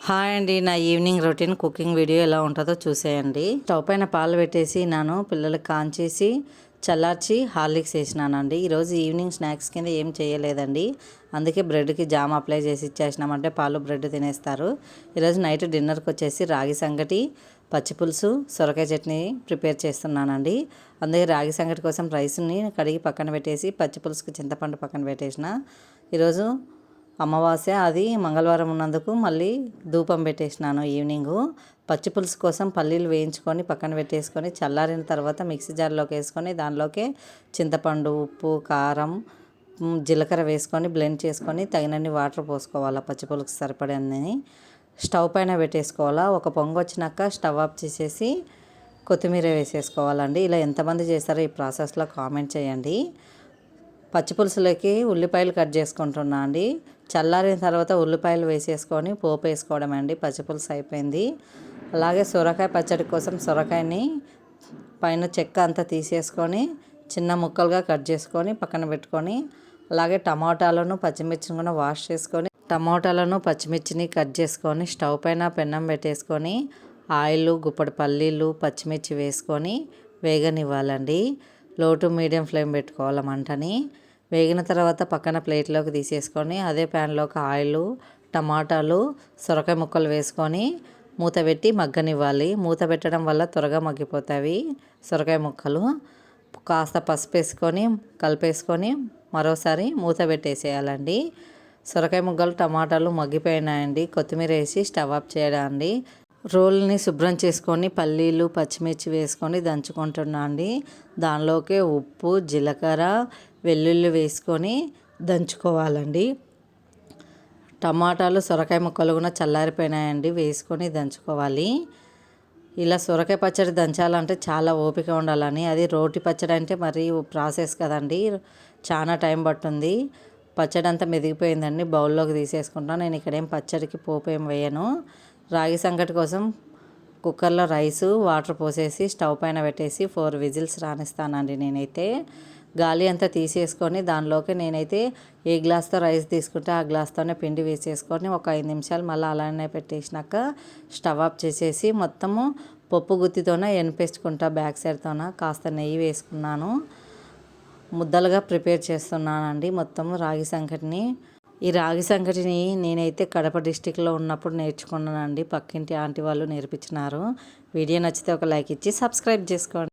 Hi అండి, నా evening routine cooking video ఎలా ఉంటుందో చూసేయండి. స్టవ్ పైన పాలు పెట్టేసి పిల్లలకి కాంచేసి చల్లార్చి హార్లిక్స్ వేసినానండి. ఈరోజు ఈవినింగ్ స్నాక్స్ కింద ఏం చేయలేదండి, అందుకే బ్రెడ్కి జామ్ అప్లై చేసి ఇచ్చేసినామంటే పాలు బ్రెడ్ తినేస్తారు. ఈరోజు నైట్ డిన్నర్కి వచ్చేసి రాగి సంగటి, పచ్చిపులుసు, సొరకాయ చట్నీ ప్రిపేర్ చేస్తున్నానండి. అందుకే రాగి సంగటి కోసం రైస్ని కడిగి పక్కన పెట్టేసి పచ్చిపులుసుకి చింతపండు పక్కన పెట్టేసిన. ఈరోజు అమావాస్య, అది మంగళవారం ఉన్నందుకు మళ్ళీ ధూపం పెట్టేసినాను ఈవినింగు. పచ్చి పులుసు కోసం పల్లీలు వేయించుకొని పక్కన పెట్టేసుకొని చల్లారిన తర్వాత మిక్సీ జార్లోకి వేసుకొని దానిలోకి చింతపండు, ఉప్పు, కారం, జీలకర్ర వేసుకొని బ్లెండ్ చేసుకొని తగినన్ని వాటర్ పోసుకోవాలి. పచ్చి పులుసు సరిపడని స్టవ్ పైన పెట్టేసుకోవాలా. ఒక పొంగు వచ్చినాక స్టవ్ ఆఫ్ చేసేసి కొత్తిమీర వేసేసుకోవాలండి. ఇలా ఎంతమంది చేస్తారో ఈ ప్రాసెస్లో కామెంట్ చేయండి. పచ్చిపులుసులోకి ఉల్లిపాయలు కట్ చేసుకుంటున్నా అండి. చల్లారిన తర్వాత ఉల్లిపాయలు వేసేసుకొని పోపు వేసుకోవడం అండి. పచ్చిపులుసు అయిపోయింది. అలాగే సొరకాయ పచ్చడి కోసం సొరకాయని పైన చెక్క అంతా తీసేసుకొని చిన్న ముక్కలుగా కట్ చేసుకొని పక్కన పెట్టుకొని, అలాగే టమాటాలను పచ్చిమిర్చిని కూడా వాష్ చేసుకొని టమాటాలను పచ్చిమిర్చిని కట్ చేసుకొని స్టవ్ పైన పెన్నం పెట్టేసుకొని ఆయిల్, గుప్పడి పల్లీలు, పచ్చిమిర్చి వేసుకొని వేగనివ్వాలండి. లో టు మీడియం ఫ్లేమ్ పెట్టుకోవాలి మంటని. వేగిన తర్వాత పక్కన ప్లేట్లోకి తీసేసుకొని అదే ప్యాన్లోకి ఆయిల్, టమాటాలు, సొరకాయ ముక్కలు వేసుకొని మూత పెట్టి మగ్గనివ్వాలి. మూత పెట్టడం వల్ల త్వరగా మగ్గిపోతాయి సొరకాయ ముక్కలు. కాస్త పసుపు వేసుకొని కలిపేసుకొని మరోసారి మూత పెట్టేసేయాలండి. సొరకాయ ముక్కలు, టమాటాలు మగ్గిపోయినాయండి. కొత్తిమీర వేసి స్టవ్ ఆఫ్ చేయడండి. రోల్ని శుభ్రం చేసుకొని పల్లీలు, పచ్చిమిర్చి వేసుకొని దంచుకుంటున్నా అండి. దానిలోకి ఉప్పు, జీలకర్ర, వెల్లుల్లి వేసుకొని దంచుకోవాలండి. టమాటాలు, సొరకాయ ముక్కలు కూడా చల్లారిపోయినాయండి, వేసుకొని దంచుకోవాలి. ఇలా సొరకాయ పచ్చడి దంచాలంటే చాలా ఓపిక ఉండాలని, అది రోటి పచ్చడి అంటే మరి ప్రాసెస్ కదండి, చాలా టైం పడుతుంది. పచ్చడి అంతా మెదిగిపోయిందండి, బౌల్లోకి తీసేసుకుంటాను. నేను ఇక్కడేం పచ్చడికి పోపు ఏం వేయను. రాగి సంగటి కోసం కుక్కర్లో రైసు, వాటర్ పోసేసి స్టవ్ పైన పెట్టేసి 4 విజిల్స్ రానిస్తానండి. నేనైతే గాలి అంతా తీసేసుకొని దానిలోకి నేనైతే ఏ గ్లాస్తో రైస్ తీసుకుంటే ఆ గ్లాస్తోనే పిండి వేసేసుకొని ఒక 5 నిమిషాలు మళ్ళీ అలానే పెట్టేసినాక స్టవ్ ఆఫ్ చేసేసి మొత్తము పప్పు గుత్తితోనే ఎనిపేసుకుంటా, బ్యాక్ సైడ్తోన కాస్త నెయ్యి వేసుకున్నాను. ముద్దలుగా ప్రిపేర్ చేస్తున్నానండి మొత్తము రాగి సంగటిని. ఈ రాగి సంగటిని నేనైతే కడప డిస్టిక్లో ఉన్నప్పుడు నేర్చుకున్నానండి. పక్కింటి ఆంటీ వాళ్ళు నేర్పించినారు. వీడియో నచ్చితే ఒక లైక్ ఇచ్చి సబ్స్క్రైబ్ చేసుకోండి.